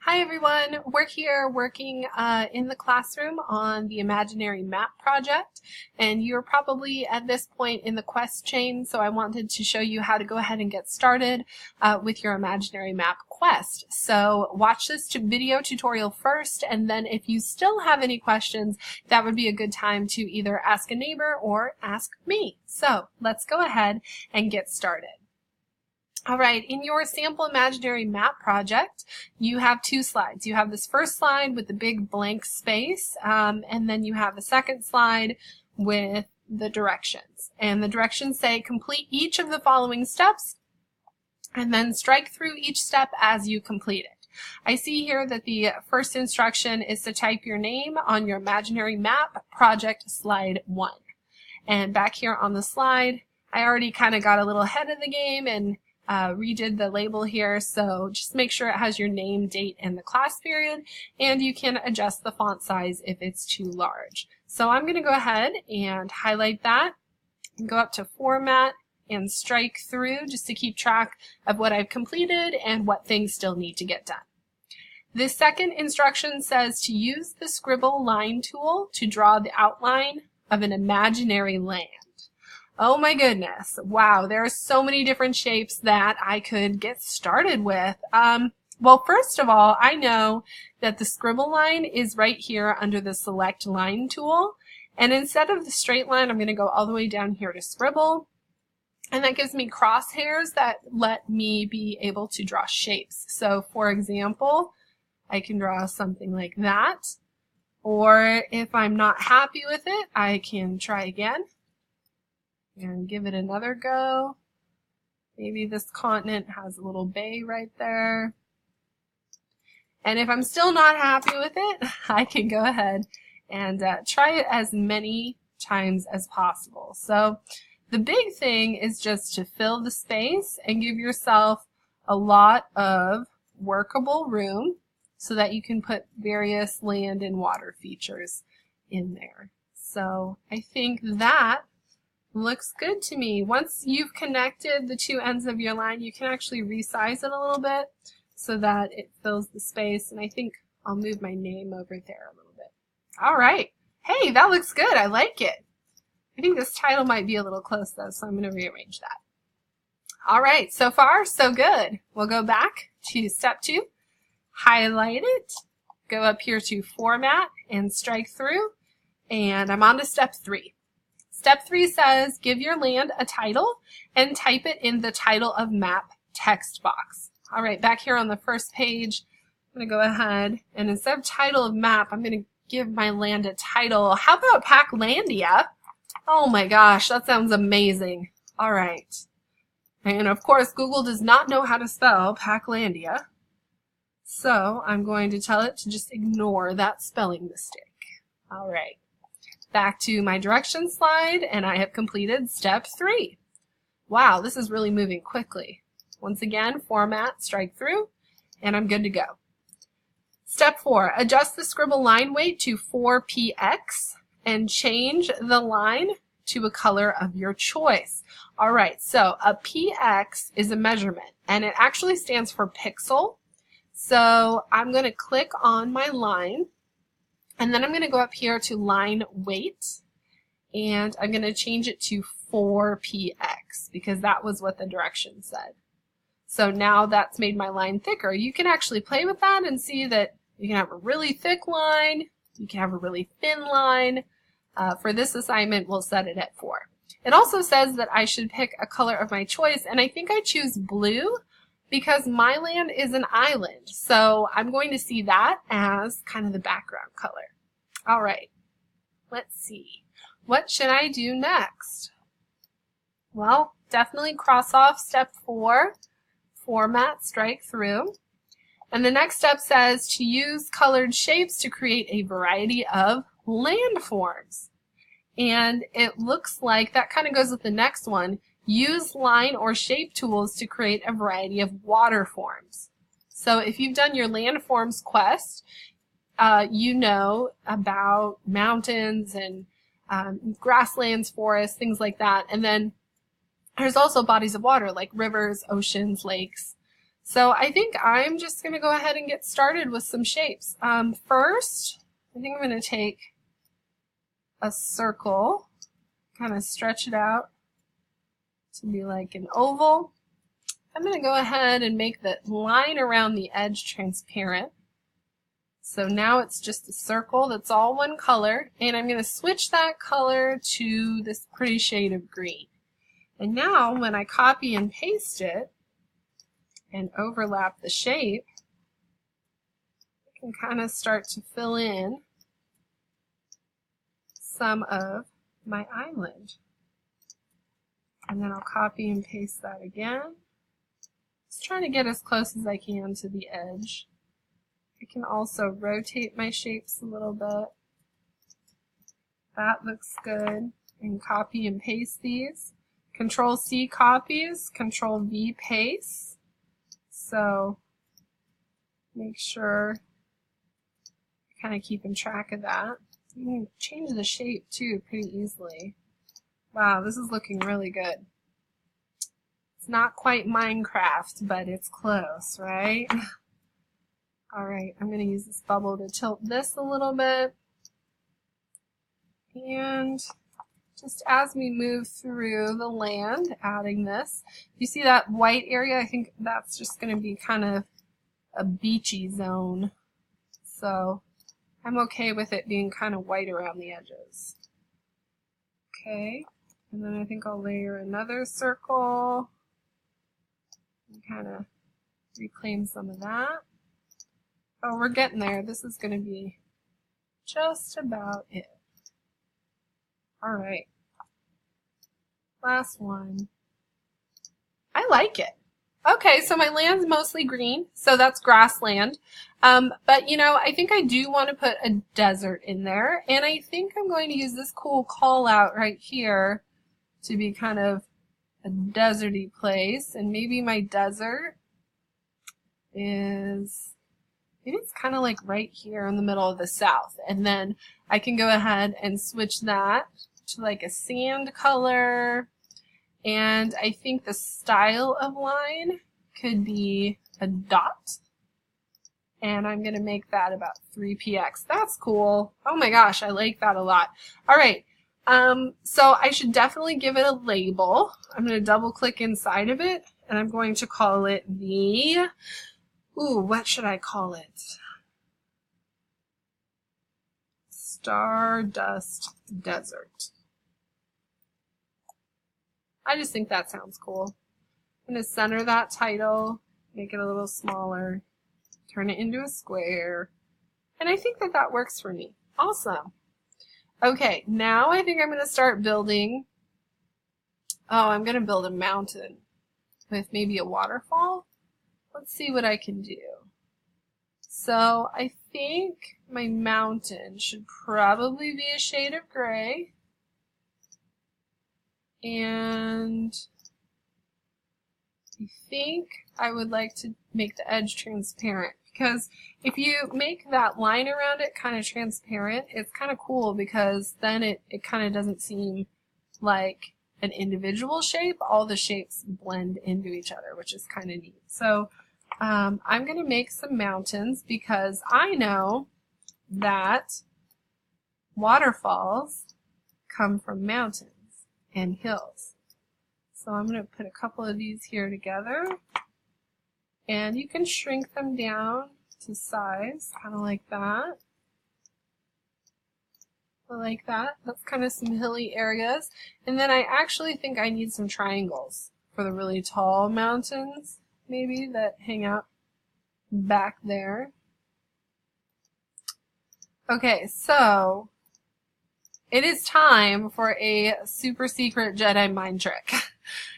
Hi everyone, we're here working in the classroom on the imaginary map project, and you're probably at this point in the quest chain, so I wanted to show you how to go ahead and get started with your imaginary map quest. So watch this video tutorial first, and then if you still have any questions, that would be a good time to either ask a neighbor or ask me. So let's go ahead and get started. All right, in your sample imaginary map project, you have two slides. You have this first slide with the big blank space, and then you have a second slide with the directions. And the directions say complete each of the following steps, and then strike through each step as you complete it. I see here that the first instruction is to type your name on your imaginary map project slide 1. And back here on the slide, I already kind of got a little ahead of the game and redid the label here, so just make sure it has your name, date, and the class period, and you can adjust the font size if it's too large. So I'm going to go ahead and highlight that and go up to Format and strike through just to keep track of what I've completed and what things still need to get done. This second instruction says to use the Scribble line tool to draw the outline of an imaginary land. Oh my goodness. Wow, there are so many different shapes that I could get started with. Well, first of all, I know that the scribble line is right here under the select line tool. And instead of the straight line, I'm going to go all the way down here to scribble. And that gives me crosshairs that let me be able to draw shapes. So for example, I can draw something like that. Or if I'm not happy with it, I can try again and give it another go. Maybe this continent has a little bay right there. And if I'm still not happy with it, I can go ahead and try it as many times as possible. So the big thing is just to fill the space and give yourself a lot of workable room so that you can put various land and water features in there. So I think that looks good to me. Once you've connected the two ends of your line, you can actually resize it a little bit so that it fills the space. And I think I'll move my name over there a little bit. All right. Hey, that looks good. I like it. I think this title might be a little close though, so I'm going to rearrange that. All right. So far, so good. We'll go back to step 2, highlight it, go up here to Format and strike through, and I'm on to step 3. Step 3 says, give your land a title and type it in the title of map text box. All right, back here on the first page, I'm going to go ahead and instead of title of map, I'm going to give my land a title. How about Packlandia? Oh my gosh, that sounds amazing. All right. And of course, Google does not know how to spell Packlandia. So I'm going to tell it to just ignore that spelling mistake. All right. Back to my directions slide, and I have completed step 3. Wow, this is really moving quickly. Once again, Format, strike through, and I'm good to go. Step 4, adjust the scribble line weight to 4px and change the line to a color of your choice. All right, so a px is a measurement, and it actually stands for pixel. So I'm going to click on my line, and then I'm going to go up here to line weight, and I'm going to change it to 4px because that was what the directions said. So now that's made my line thicker. You can actually play with that and see that you can have a really thick line, you can have a really thin line. For this assignment, we'll set it at 4. It also says that I should pick a color of my choice, and I think I choose blue because my land is an island. So I'm going to see that as kind of the background color. All right, let's see. What should I do next? Well, definitely cross off step 4, Format, strike through. And the next step says to use colored shapes to create a variety of landforms. And it looks like that kind of goes with the next one. Use line or shape tools to create a variety of water forms. So if you've done your landforms quest, you know about mountains and grasslands, forests, things like that. And then there's also bodies of water like rivers, oceans, lakes. So I think I'm just going to go ahead and get started with some shapes. First, I think I'm going to take a circle, kind of stretch it out to be like an oval. I'm going to go ahead and make the line around the edge transparent. So now it's just a circle that's all one color, and I'm going to switch that color to this pretty shade of green. And now when I copy and paste it and overlap the shape, I can kind of start to fill in some of my island. And then I'll copy and paste that again. Just trying to get as close as I can to the edge. I can also rotate my shapes a little bit. That looks good. And copy and paste these. Control C copies, Control V pastes. So make sure you're kind of keeping track of that. You can change the shape too pretty easily. Wow, this is looking really good. It's not quite Minecraft, but it's close, right? Alright, I'm going to use this bubble to tilt this a little bit. And just as we move through the land, adding this, you see that white area? I think that's just going to be kind of a beachy zone. So I'm okay with it being kind of white around the edges. Okay, and then I think I'll layer another circle and kind of reclaim some of that. Oh, we're getting there. This is going to be just about it. All right. Last one. I like it. Okay, so my land's mostly green, so that's grassland. But, you know, I think I do want to put a desert in there, and I think I'm going to use this cool call out right here to be kind of a deserty place. And maybe my desert is... maybe it's kind of like right here in the middle of the south. And then I can go ahead and switch that to like a sand color. And I think the style of line could be a dot. And I'm going to make that about 3px. That's cool. Oh my gosh, I like that a lot. All right. So I should definitely give it a label. I'm going to double click inside of it, and I'm going to call it the... ooh, what should I call it? Stardust Desert. I just think that sounds cool. I'm going to center that title, make it a little smaller, turn it into a square, and I think that that works for me. Awesome. Okay, now I think I'm going to start building. Oh, I'm going to build a mountain with maybe a waterfall. Let's see what I can do. So I think my mountain should probably be a shade of gray. And I think I would like to make the edge transparent, because if you make that line around it kind of transparent, it's kind of cool, because then it kind of doesn't seem like an individual shape. All the shapes blend into each other, which is kind of neat. So I'm going to make some mountains, because I know that waterfalls come from mountains and hills. So I'm going to put a couple of these here together, and you can shrink them down to size, kind of like that. Like that. That's kind of some hilly areas. And then I actually think I need some triangles for the really tall mountains, maybe, that hang out back there. Okay, so it is time for a super secret Jedi mind trick.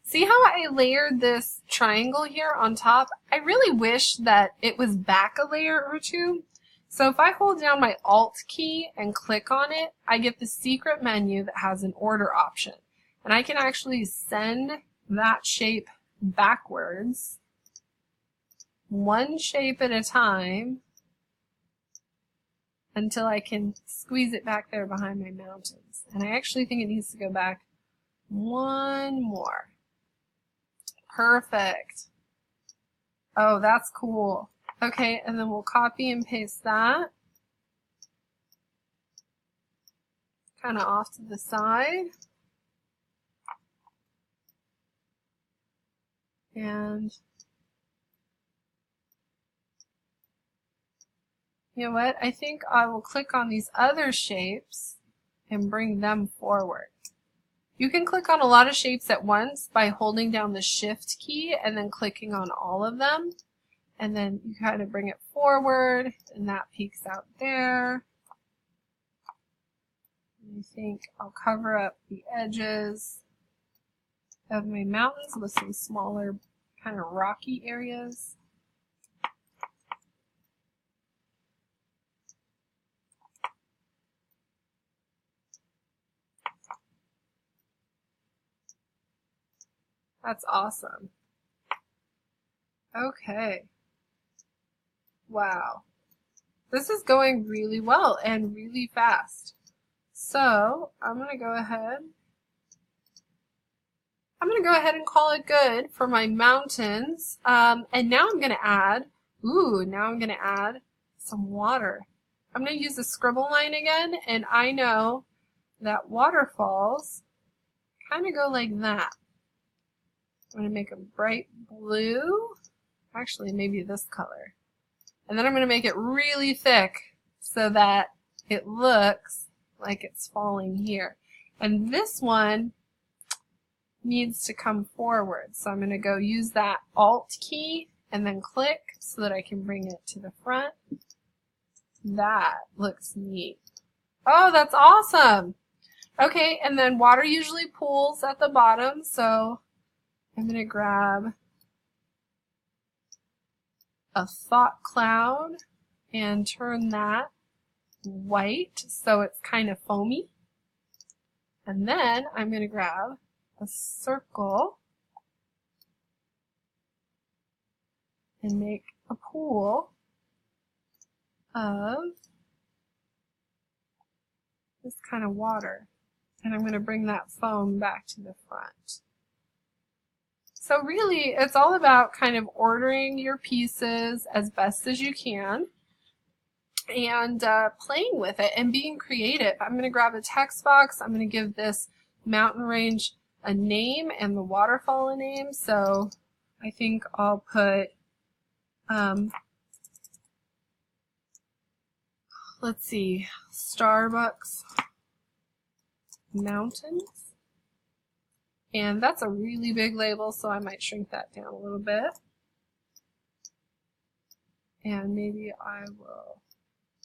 See how I layered this triangle here on top? I really wish that it was back a layer or two. So if I hold down my Alt key and click on it, I get the secret menu that has an order option. And I can actually send that shape backwards, one shape at a time, until I can squeeze it back there behind my mountains. And I actually think it needs to go back one more. Perfect. Oh, that's cool. Okay, and then we'll copy and paste that. Kind of off to the side. And you know what? I think I will click on these other shapes and bring them forward. You can click on a lot of shapes at once by holding down the Shift key and then clicking on all of them. And then you kind of bring it forward, and that peeks out there. And I think I'll cover up the edges of my mountains with some smaller kind of rocky areas. That's awesome. Okay. Wow. This is going really well and really fast. So I'm going to go ahead and call it good for my mountains. And now I'm going to add, some water. I'm going to use the scribble line again, and I know that waterfalls kind of go like that. I'm going to make a bright blue, actually maybe this color. And then I'm going to make it really thick so that it looks like it's falling here. And this one needs to come forward. So I'm going to go use that Alt key and then click so that I can bring it to the front. That looks neat. Oh, that's awesome. Okay, and then water usually pools at the bottom, so I'm going to grab a thought cloud and turn that white so it's kind of foamy. And then I'm going to grab a circle and make a pool of this kind of water. And I'm going to bring that foam back to the front. So really, it's all about kind of ordering your pieces as best as you can and playing with it and being creative. I'm going to grab a text box. I'm going to give this mountain range a name and the waterfall a name. So I think I'll put, let's see, Starbucks Mountains. And that's a really big label, so I might shrink that down a little bit. And maybe I will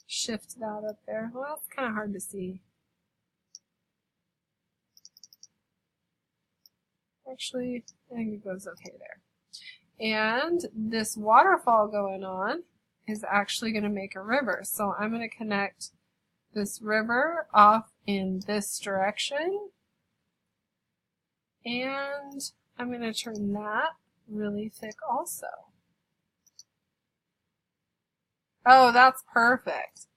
shift that up there. Well, that's kind of hard to see. Actually, I think it goes okay there. And this waterfall going on is actually going to make a river. So I'm going to connect this river off in this direction. And I'm going to turn that really thick also. Oh, that's perfect.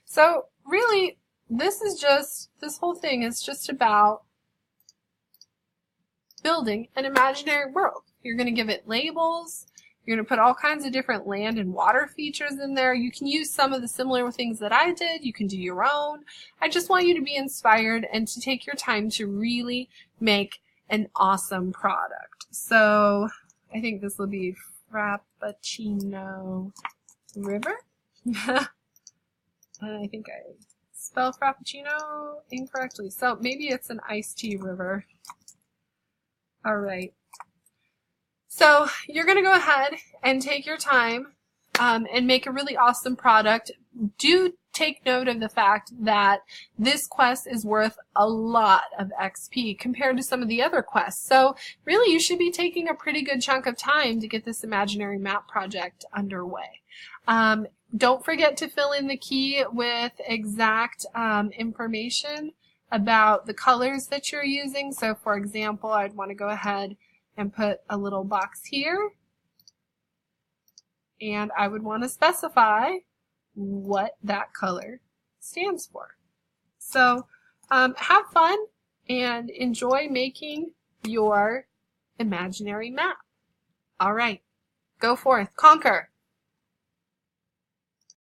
So really, this whole thing is just about building an imaginary world. You're going to give it labels. You're going to put all kinds of different land and water features in there. You can use some of the similar things that I did. You can do your own. I just want you to be inspired and to take your time to really make an awesome product. So I think this will be Frappuccino River. And I think I spelled Frappuccino incorrectly. So maybe it's an iced tea river. All right. So you're going to go ahead and take your time and make a really awesome product. Do take note of the fact that this quest is worth a lot of XP compared to some of the other quests. So really you should be taking a pretty good chunk of time to get this imaginary map project underway. Don't forget to fill in the key with exact information about the colors that you're using. So for example, I'd want to go ahead and put a little box here, and I would want to specify what that color stands for. So have fun and enjoy making your imaginary map. All right, Go forth, conquer.